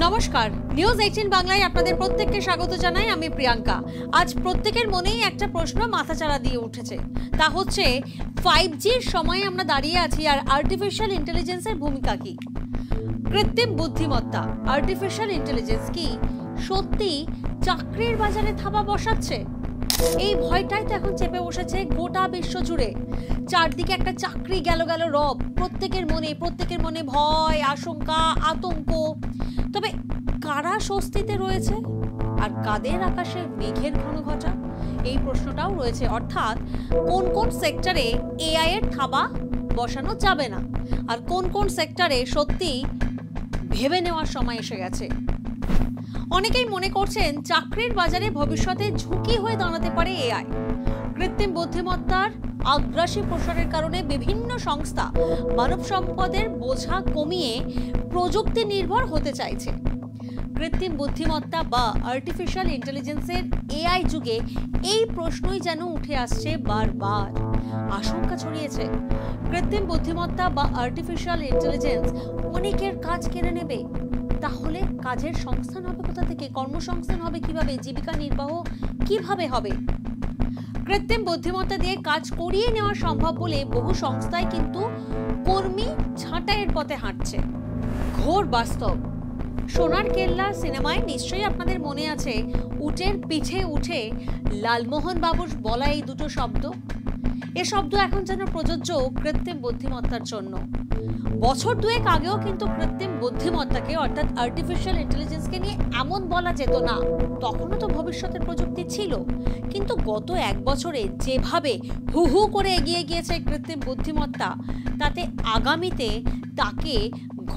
নমস্কার, নিউজ 18 বাংলায় আপনাদের প্রত্যেককে স্বাগত জানাই। আমি প্রিয়াঙ্কা। আজ প্রত্যেকের মনেই একটা প্রশ্ন মাথাচাড়া দিয়ে উঠেছে, তা হচ্ছে 5Gর সময়ে আমরা দাঁড়িয়ে আছি আর আর্টিফিশিয়াল ইন্টেলিজেন্সের ভূমিকা কি? কৃত্রিম বুদ্ধিমত্তা আর্টিফিশিয়াল ইন্টেলিজেন্স কি সত্যি চাকরির বাজারে থাবা বসাচ্ছে? এই ভয়টাই তো এখন চেপে বসেছে গোটা বিশ্ব জুড়ে। চারদিকে একটা চাকরি গেল রব, প্রত্যেকের মনে ভয়, আশঙ্কা, আতঙ্ক। তবে কারা স্বস্তিতে রয়েছে আর কাদের আকাশে মেঘের ঘনঘটা, এই প্রশ্নটাও রয়েছে। অর্থাৎ কোন কোন সেক্টরে এআই এর থাবা বসানো যাবে না আর কোন কোন সেক্টরে সত্যি ভেবে নেওয়ার সময় এসে গেছে। অনেকেই মনে করছেন চাকরির বাজারে ভবিষ্যতে ঝুঁকি হয়ে দাঁড়াতে পারে এআই। কৃত্রিম বুদ্ধিমত্তার আগ্রাসী প্রসারের কারণে বিভিন্ন সংস্থা মানব সম্পদের বোঝা কমিয়ে প্রযুক্তি নির্ভর হতে চাইছে। কৃত্রিম বুদ্ধিমত্তা বা আর্টিফিশিয়াল ইন্টেলিজেন্সের এআই যুগে এই প্রশ্নই যেন উঠে আসছে বারবার। আশঙ্কা ছড়িয়েছে কৃত্রিম বুদ্ধিমত্তা বা আর্টিফিশিয়াল ইন্টেলিজেন্স অনেকের কাজ কেড়ে নেবে। তাহলে কাজের সংস্থান হবে কোথা থেকে? কর্মসংস্থান হবে কিভাবে? জীবিকা নির্বাহ কিভাবে হবে? কৃত্রিম বুদ্ধিমত্তা দিয়ে কাজ করিয়ে নেওয়া সম্ভব বলে বহু সংস্থায় কিন্তু কর্মী ছাঁটাইয়ের পথে হাঁটছে। ঘোর বাস্তব। সোনার কেল্লা সিনেমায় নিশ্চয়ই আপনাদের মনে আছে, উটের পিঠে উঠে লালমোহন বাবুর বলা এই দুটো শব্দ। এ শব্দ এখন যেন প্রযোজ্য কৃত্রিম বুদ্ধিমত্তার জন্য। বছর দুয়েক আগেও কিন্তু কৃত্রিম বুদ্ধিমত্তাকে অর্থাৎ আর্টিফিশিয়াল ইন্টেলিজেন্সকে নিয়ে এমন বলা যেত না। তখনও তো ভবিষ্যতের প্রযুক্তি ছিল, কিন্তু গত এক বছরে যেভাবে হু করে এগিয়ে গিয়েছে কৃত্রিম বুদ্ধিমত্তা, তাতে আগামীতে তাকে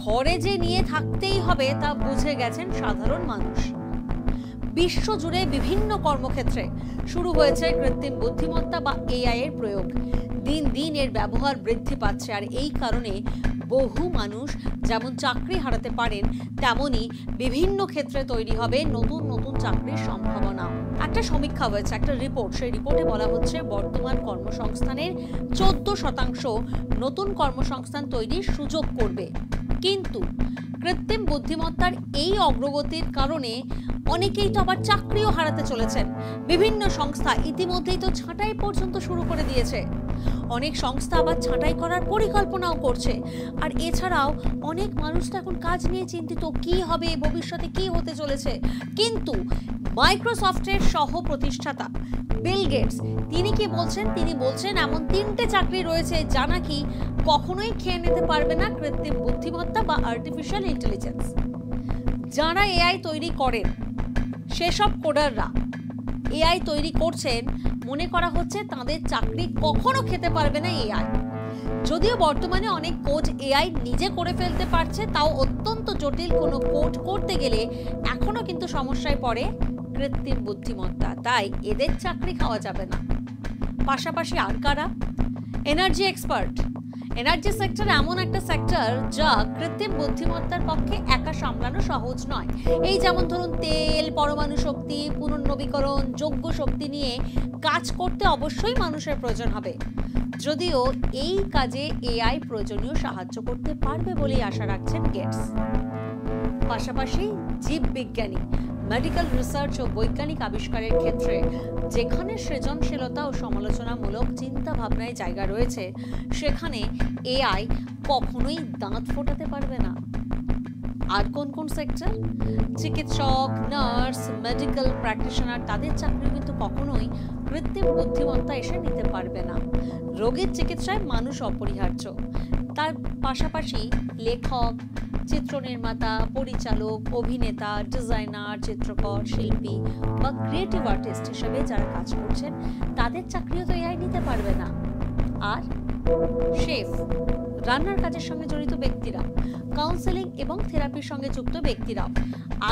ঘরে যে নিয়ে থাকতেই হবে তা বুঝে গেছেন সাধারণ মানুষ। বিশ্বজুড়ে বিভিন্ন কর্মক্ষেত্রে শুরু হয়েছে কৃত্রিম বুদ্ধিমত্তা বা এআই এর প্রয়োগ। দিন দিন এর ব্যবহার বৃদ্ধি পাচ্ছে আর এই কারণে বহু মানুষ যেমন চাকরি হারাতে পারেন, তেমনি বিভিন্ন ক্ষেত্রে তৈরি হবে নতুন নতুন চাকরির সম্ভাবনা। একটা সমীক্ষা হয়েছে, একটা রিপোর্ট, সেই রিপোর্টে বলা হচ্ছে বর্তমান কর্মসংস্থানের 14% নতুন কর্মসংস্থান তৈরির সুযোগ করবে। কিন্তু কৃত্রিম বুদ্ধিমত্তার এই অগ্রগতির কারণে অনেকেই তো আবার চাকরিও হারাতে চলেছেন। বিভিন্ন সংস্থা ইতিমধ্যেই তো ছাঁটাই পর্যন্ত শুরু করে দিয়েছে। অনেক সংস্থা আবার ছাঁটাই করার পরিকল্পনাও করছে। আর এছাড়াও অনেক মানুষ তো এখন কাজ নিয়ে চিন্তিত, কি হবে ভবিষ্যতে, কি হতে চলেছে। কিন্তু মাইক্রোসফটের সহ প্রতিষ্ঠাতা বিল গেটস তিনি কি বলছেন? তিনি বলছেন এমন 3টে চাকরি রয়েছে যা নাকি কখনোই খেয়ে নিতে পারবে না কৃত্রিম বুদ্ধিমত্তা বা আর্টিফিশিয়াল ইন্টেলিজেন্স। যারা এআই তৈরি করেন সেসব কোডাররা এআই তৈরি করছেন, মনে করা হচ্ছে তাদের চাকরি কখনো খেতে পারবে না এআই। যদিও বর্তমানে অনেক কোড এআই নিজে করে ফেলতে পারছে, তাও অত্যন্ত জটিল কোনো কোড করতে গেলে এখনো কিন্তু সমস্যায় পড়ে কৃত্রিম বুদ্ধিমত্তা, তাই এদের চাকরি খাওয়া যাবে না। পাশাপাশি আর কারা? Energy expert. এনার্জি সেক্টর এমন একটা সেক্টর যা কৃত্রিম বুদ্ধিমত্তার পক্ষে একা সামলানো সহজ নয়। এই যেমন ধরুন তেল, পরমাণু শক্তি, পুনর্নবীকরণ যোগ্য শক্তি নিয়ে কাজ করতে অবশ্যই মানুষের প্রয়োজন হবে। যদিও এই কাজে এআই প্রয়োজনীয় সাহায্য করতে পারবে বলেই আশা রাখছেন গেটস। পাশাপাশি জীববিজ্ঞানী, মেডিকেল রিসার্চ ও বৈজ্ঞানিক আবিষ্কারের ক্ষেত্রে যেখানে সৃজনশীলতা ও সমালোচনামূলক চিন্তা ভাবনায় জায়গা রয়েছে, সেখানে এআই কখনোই দাঁত ফোটাতে পারবে না। আর কোন কোন সেক্টর? চিকিৎসক, নার্স, মেডিকেল প্র্যাকটিশনার, তাদের চাকরি কিন্তু কখনোই কৃত্রিম বুদ্ধিমত্তা এসে নিতে পারবে না। রোগীর চিকিৎসায় মানুষ অপরিহার্য। তার পাশাপাশি লেখক, চিত্র নির্মাতা, পরিচালক, অভিনেতা, ডিজাইনার, চিত্রকর, শিল্পী বা ক্রিয়েটিভ আর্টিস্ট হিসেবে যারা কাজ করছেন, তাদের চাকরিও তো এআই নিতে পারবে না। আর শেফ, রান্নার কাজের সঙ্গে জড়িত ব্যক্তিরা, কাউন্সেলিং এবং থেরাপির সঙ্গে যুক্ত ব্যক্তিরাও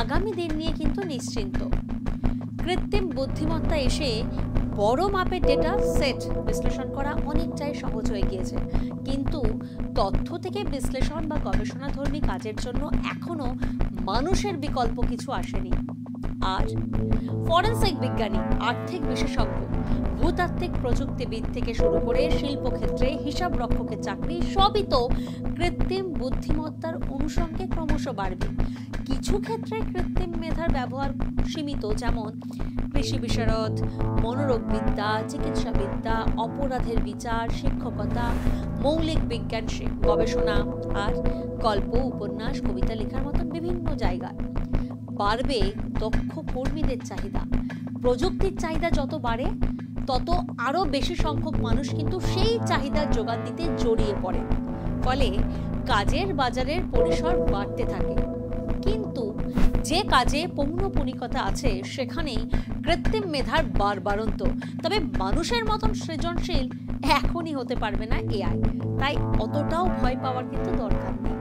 আগামী দিন নিয়ে কিন্তু নিশ্চিন্ত। কৃত্রিম বুদ্ধিমত্তা এসে বড় মাপের ডেটা সেট বিশ্লেষণ করা অনেকটাই সহজ হয়ে গিয়েছে, কিন্তু তথ্য থেকে বিশ্লেষণ বা গবেষণাধর্মী কাজের জন্য এখনো মানুষের বিকল্প কিছু আসেনি। আর ফরেনসিক বিজ্ঞানী, আর্থিক বিশেষজ্ঞ, ভূতাত্ত্বিক প্রযুক্তিবিদ থেকে শুরু করে শিল্পক্ষেত্রে হিসাব রক্ষকের চাকরি সবই তো কৃত্রিম বুদ্ধিমত্তার অনুষঙ্গে ক্রমশ বাড়বে। কিছু ক্ষেত্রে কৃত্রিম মেধার ব্যবহার সীমিত, যেমন কৃষি বিশারদ, মনোরোগবিদ্যা, চিকিৎসাবিদ্যা, অপরাধের বিচার, শিক্ষকতা, মৌলিক বিজ্ঞান গবেষণা আর গল্প, উপন্যাস, কবিতা লেখার মতন বিভিন্ন জায়গায়। বাড়বে দক্ষ কর্মীদের চাহিদা। প্রযুক্তির চাহিদা যত বাড়ে তত আরো বেশি সংখ্যক মানুষ কিন্তু সেই চাহিদার যোগান দিতে জড়িয়ে পড়ে, ফলে কাজের বাজারের পরিসর বাড়তে থাকে। কিন্তু যে কাজে পৌনঃপুনিকতা আছে সেখানেই কৃত্রিম মেধার বাড়বাড়ন্ত। তবে মানুষের মতন সৃজনশীল এখনই হতে পারবে না এআই, তাই অতটাও ভয় পাওয়ার কিন্তু দরকার নেই।